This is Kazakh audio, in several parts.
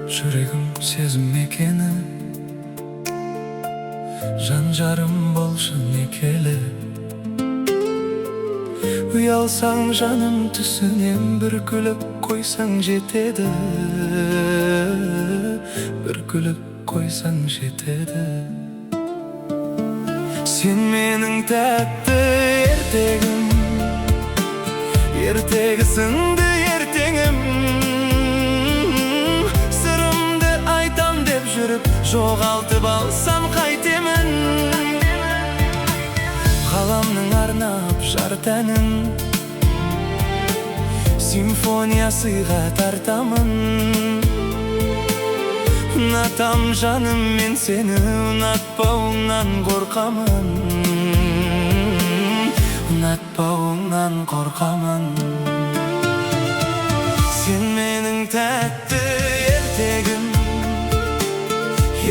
Жүрегім сезім мекені, жан жарым болшы некелі. Ұялсаң жаным түсінен, бір күліп қойсаң жетеді, бір күліп қойсаң жетеді. Сен менің тәтті ертегім, ертегісіңді ертеңім. Сырымды айтам деп жүріп, жоғалтып алсам қайтемін. Ғаламның арнап жар тәнін, симфония сыйға тартамын. Ұнатам жаным мен сені, ұнатпауыңнан қорқамын. Ұнатпауыңнан қорқамын. Сен менің тәтті ертегім,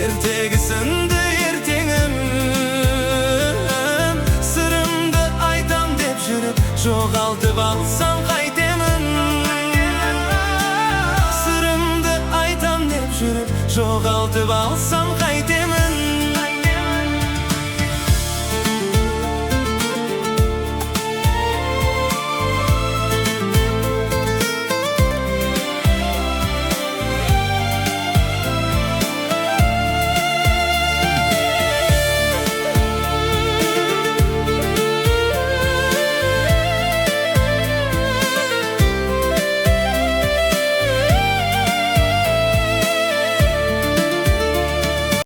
ертегісіңді ертеңім. Сырымды айтам деп жүріп, жоғалтып алсам